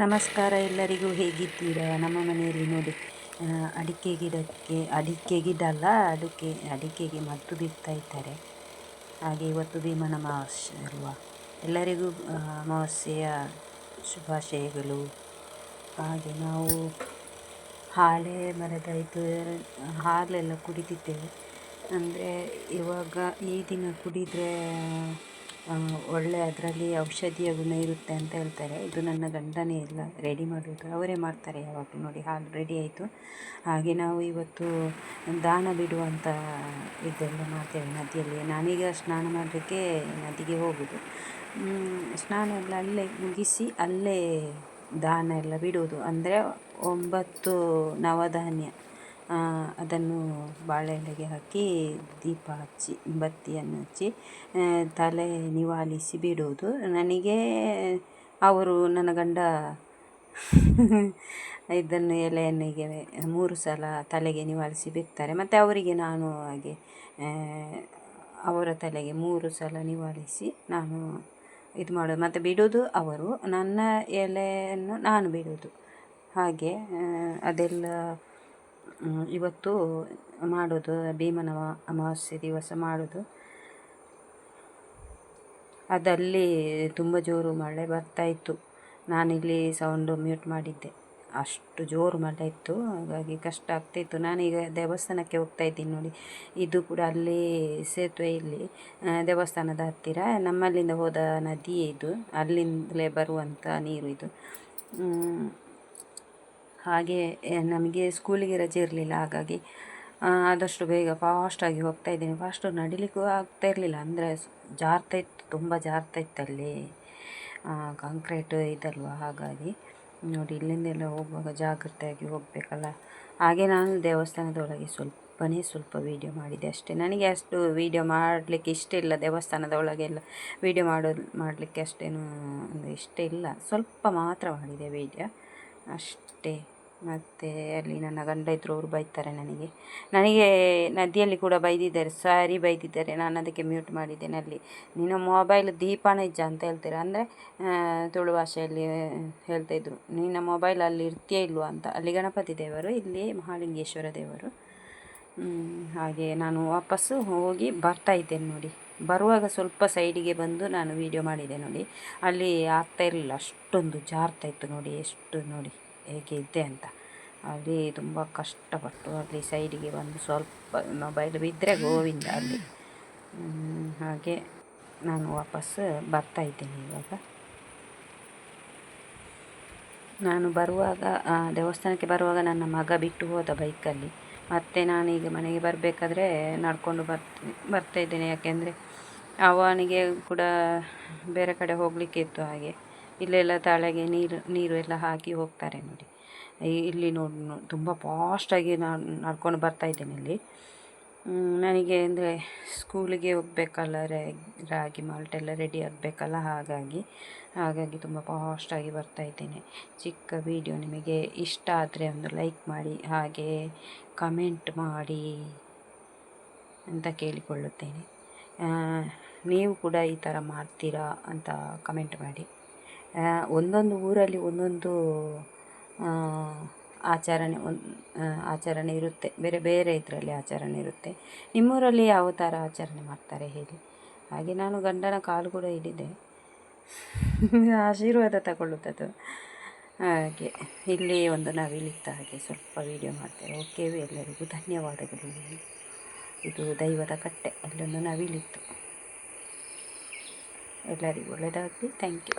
ನಮಸ್ಕಾರ ಎಲ್ಲರಿಗೂ, ಹೇಗಿದ್ದೀರಾ? ನಮ್ಮ ಮನೆಯಲ್ಲಿ ನೋಡಿ, ಅಡಿಕೆ ಗಿಡ ಅಲ್ಲ, ಅಡಿಕೆಗೆ ಮದ್ದು ಬಿಡ್ತಾ ಇದ್ದಾರೆ. ಹಾಗೆ ಇವತ್ತು ಭೀಮನ ಅಮಾವಾಸ್ಯೆ ಅಲ್ವಾ, ಎಲ್ಲರಿಗೂ ಅಮಾವಾಸ್ಯೆಯ ಶುಭಾಶಯಗಳು. ಹಾಗೆ ನಾವು ಹಾಲೆ ಮರದ ಹಾಲೆಲ್ಲ ಕುಡಿತಿದ್ದೇವೆ. ಅಂದರೆ ಇವಾಗ ಈ ದಿನ ಕುಡಿದರೆ ಒಳ್ಳೆ, ಅದರಲ್ಲಿ ಔಷಧಿಯ ಗುಣ ಇರುತ್ತೆ ಅಂತ ಹೇಳ್ತಾರೆ. ಇದು ನನ್ನ ಗಂಡನೇ ಎಲ್ಲ ರೆಡಿ ಮಾಡೋದು, ಅವರೇ ಮಾಡ್ತಾರೆ ಯಾವಾಗಲೂ. ನೋಡಿ, ಹಾಲು ರೆಡಿ ಆಯಿತು. ಹಾಗೆ ನಾವು ಇವತ್ತು ದಾನ ಬಿಡುವಂಥ ಇದೆಲ್ಲ ಮಾಡ್ತೇವೆ ನದಿಯಲ್ಲಿ. ನಾನೀಗ ಸ್ನಾನ ಮಾಡಲಿಕ್ಕೆ ನದಿಗೆ ಹೋಗೋದು. ಸ್ನಾನ ಎಲ್ಲ ಅಲ್ಲೇ ಮುಗಿಸಿ ಅಲ್ಲೇ ದಾನ ಎಲ್ಲ ಬಿಡುವುದು. ಅಂದರೆ 9 ನವಧಾನ್ಯ ಅದನ್ನು ಬಾಳೆ ಎಲೆಗೆ ಹಾಕಿ ದೀಪ ಹಚ್ಚಿ, ಬತ್ತಿಯನ್ನು ಹಚ್ಚಿ ತಲೆ ನಿವಾಳಿಸಿ ಬಿಡುವುದು. ನನಗೆ ಅವರು, ನನ್ನ ಗಂಡ ಇದನ್ನು ಎಲೆಯನ್ನಿಗೆ 3 ಸಲ ತಲೆಗೆ ನಿವಾಳಿಸಿ ಬಿಡ್ತಾರೆ. ಮತ್ತು ಅವರಿಗೆ ನಾನು ಹಾಗೆ ಅವರ ತಲೆಗೆ 3 ಸಲ ನಿವಾಳಿಸಿ ನಾನು ಇದು ಮಾಡೋದು. ಮತ್ತು ಬಿಡೋದು ಅವರು, ನನ್ನ ಎಲೆಯನ್ನು ನಾನು ಬಿಡೋದು. ಹಾಗೆ ಅದೆಲ್ಲ ಇವತ್ತು ಮಾಡೋದು, ಭೀಮನ ಅಮಾವಾಸ್ಯೆ ದಿವಸ ಮಾಡೋದು. ಅದಲ್ಲಿ ತುಂಬ ಜೋರು ಮಳೆ ಬರ್ತಾಯಿತ್ತು. ನಾನಿಲ್ಲಿ ಸೌಂಡು ಮ್ಯೂಟ್ ಮಾಡಿದ್ದೆ, ಅಷ್ಟು ಜೋರು ಮಳೆ ಇತ್ತು. ಹಾಗಾಗಿ ಕಷ್ಟ ಆಗ್ತಾಯಿತ್ತು. ನಾನೀಗ ದೇವಸ್ಥಾನಕ್ಕೆ ಹೋಗ್ತಾ ಇದ್ದೀನಿ ನೋಡಿ. ಇದು ಕೂಡ ಅಲ್ಲಿ ಸೇತುವೆ, ಇಲ್ಲಿ ದೇವಸ್ಥಾನದ ಹತ್ತಿರ ನಮ್ಮಲ್ಲಿಂದ ಹೋದ ನದಿ ಇದು, ಅಲ್ಲಿಂದಲೇ ಬರುವಂಥ ನೀರು ಇದು. ಹಾಗೆ ನಮಗೆ ಸ್ಕೂಲಿಗೆ ರಜೆ ಇರಲಿಲ್ಲ, ಹಾಗಾಗಿ ಆದಷ್ಟು ಬೇಗ ಫಾಸ್ಟಾಗಿ ಹೋಗ್ತಾ ಇದ್ದೀನಿ. ಫಾಸ್ಟು ನಡಿಲಿಕ್ಕೂ ಆಗ್ತಾ ಇರಲಿಲ್ಲ, ಅಂದರೆ ಜಾರ್ತಾಯಿತ್ತು, ತುಂಬ ಜಾರ್ತಾಯಿತ್ತು ಅಲ್ಲಿ ಕಾಂಕ್ರೀಟ್ ಇದಲ್ವ. ಹಾಗಾಗಿ ನೋಡಿ, ಇಲ್ಲಿಂದೆಲ್ಲ ಹೋಗುವಾಗ ಜಾಗ್ರತೆಯಾಗಿ ಹೋಗಬೇಕಲ್ಲ. ಹಾಗೆ ನಾನು ದೇವಸ್ಥಾನದೊಳಗೆ ಸ್ವಲ್ಪ ವೀಡಿಯೋ ಮಾಡಿದೆ ಅಷ್ಟೇ. ನನಗೆ ಅಷ್ಟು ವೀಡಿಯೋ ಮಾಡಲಿಕ್ಕೆ ಇಷ್ಟ ಇಲ್ಲ. ದೇವಸ್ಥಾನದ ಒಳಗೆಲ್ಲ ವೀಡಿಯೋ ಮಾಡಲಿಕ್ಕೆ ಅಷ್ಟೇನು ಇಷ್ಟ ಇಲ್ಲ. ಸ್ವಲ್ಪ ಮಾತ್ರ ಮಾಡಿದೆ ವೀಡಿಯೋ ಅಷ್ಟೇ. ಮತ್ತು ಅಲ್ಲಿ ನನ್ನ ಗಂಡ ಇದ್ದರು, ಅವರು ಬೈತಾರೆ ನನಗೆ ನದಿಯಲ್ಲಿ ಕೂಡ ಬೈದಿದ್ದಾರೆ, ಸಾರಿ ಬೈದಿದ್ದಾರೆ. ನಾನು ಅದಕ್ಕೆ ಮ್ಯೂಟ್ ಮಾಡಿದ್ದೇನೆ. ಅಲ್ಲಿ ನಿನ್ನ ಮೊಬೈಲ್ ದೀಪನ ಇಜ್ಜ ಅಂತ ಹೇಳ್ತಾರೆ, ಅಂದರೆ ತುಳು ಭಾಷೆಯಲ್ಲಿ ಹೇಳ್ತಾಯಿದ್ರು. ನಿನ್ನ ಮೊಬೈಲ್ ಅಲ್ಲಿ ಇರ್ತೀಯೇ ಇಲ್ವಾ ಅಂತ. ಅಲ್ಲಿ ಗಣಪತಿ ದೇವರು, ಇಲ್ಲಿ ಮಹಾಲಿಂಗೇಶ್ವರ ದೇವರು. ಹಾಗೆ ನಾನು ವಾಪಸ್ಸು ಹೋಗಿ ಬರ್ತಾ ಇದ್ದೇನೆ ನೋಡಿ. ಬರುವಾಗ ಸ್ವಲ್ಪ ಸೈಡಿಗೆ ಬಂದು ನಾನು ವೀಡಿಯೋ ಮಾಡಿದೆ ನೋಡಿ. ಅಲ್ಲಿ ಆಗ್ತಾ ಇರಲಿಲ್ಲ, ಅಷ್ಟೊಂದು ಜಾರ್ತಾಯಿತ್ತು ನೋಡಿ, ಎಷ್ಟು ನೋಡಿ ಹೇಗೆ ಇದ್ದೆ ಅಂತ. ಅಲ್ಲಿ ತುಂಬ ಕಷ್ಟಪಟ್ಟು ಅಲ್ಲಿ ಸೈಡಿಗೆ ಬಂದು ಸ್ವಲ್ಪ ಮೊಬೈಲ್ ಬಿದ್ದರೆ ಗೋವಿಂದ ಅಲ್ಲಿ. ಹಾಗೆ ನಾನು ವಾಪಸ್ಸು ಬರ್ತಾ ಇದ್ದೇನೆ ಇವಾಗ. ನಾನು ಬರುವಾಗ, ದೇವಸ್ಥಾನಕ್ಕೆ ಬರುವಾಗ ನನ್ನ ಮಗ ಬಿಟ್ಟು ಹೋದ ಬೈಕಲ್ಲಿ. ಮತ್ತು ನಾನೀಗ ಮನೆಗೆ ಬರಬೇಕಾದ್ರೆ ನಡ್ಕೊಂಡು ಬರ್ತಾ ಇದ್ದೇನೆ. ಯಾಕೆಂದರೆ ಅವನಿಗೆ ಕೂಡ ಬೇರೆ ಕಡೆ ಹೋಗಲಿಕ್ಕೆ ಇತ್ತು. ಹಾಗೆ ಇಲ್ಲೆಲ್ಲ ತಲೆಗೆ ನೀರು ಎಲ್ಲ ಹಾಕಿ ಹೋಗ್ತಾರೆ ನೋಡಿ. ಇಲ್ಲಿ ನೋಡಿ ತುಂಬ ಫಾಸ್ಟಾಗಿ ನಾನು ನಡ್ಕೊಂಡು ಬರ್ತಾಯಿದ್ದೇನೆ ಇಲ್ಲಿ. ನನಗೆ ಅಂದರೆ ಸ್ಕೂಲಿಗೆ ಹೋಗಬೇಕಲ್ಲ, ರಾಗಿ ಮಾಲ್ಟ್ ಎಲ್ಲ ರೆಡಿ ಆಗಬೇಕಲ್ಲ, ಹಾಗಾಗಿ ತುಂಬ ಫಾಸ್ಟಾಗಿ ಬರ್ತಾಯಿದ್ದೇನೆ. ಚಿಕ್ಕ ವಿಡಿಯೋ ನಿಮಗೆ ಇಷ್ಟ ಆದರೆ ಒಂದು ಲೈಕ್ ಮಾಡಿ, ಹಾಗೆ ಕಮೆಂಟ್ ಮಾಡಿ ಅಂತ ಕೇಳಿಕೊಳ್ಳುತ್ತೇನೆ. ನೀವು ಕೂಡ ಈ ಥರ ಮಾಡ್ತೀರಾ ಅಂತ ಕಮೆಂಟ್ ಮಾಡಿ. ಒಂದೊಂದು ಊರಲ್ಲಿ ಒಂದೊಂದು ಆಚರಣೆ ಇರುತ್ತೆ, ಬೇರೆ ಬೇರೆ ಇದರಲ್ಲಿ ಆಚರಣೆ ಇರುತ್ತೆ. ನಿಮ್ಮೂರಲ್ಲಿ ಯಾವ ಥರ ಆಚರಣೆ ಮಾಡ್ತಾರೆ ಹೇಳಿ. ಹಾಗೆ ನಾನು ಗಂಡನ ಕಾಲು ಕೂಡ ಹಿಡಿದೆ, ಆಶೀರ್ವಾದ ತಗೊಳ್ಳುತ್ತದು. ಹಾಗೆ ಇಲ್ಲಿ ಒಂದು ನವಿಲಿತ್ತು, ಹಾಗೆ ಸ್ವಲ್ಪ ವೀಡಿಯೋ ಮಾಡ್ತೇವೆ. ಓಕೆ, ಎಲ್ಲರಿಗೂ ಧನ್ಯವಾದಗಳು. ಇದು ದೈವದ ಕಟ್ಟೆ, ಅಲ್ಲೊಂದು ನವಿಲಿತ್ತು. ಎಲ್ಲರಿಗೂ ಒಳ್ಳೆಯದಾಗಲಿ. Thank you.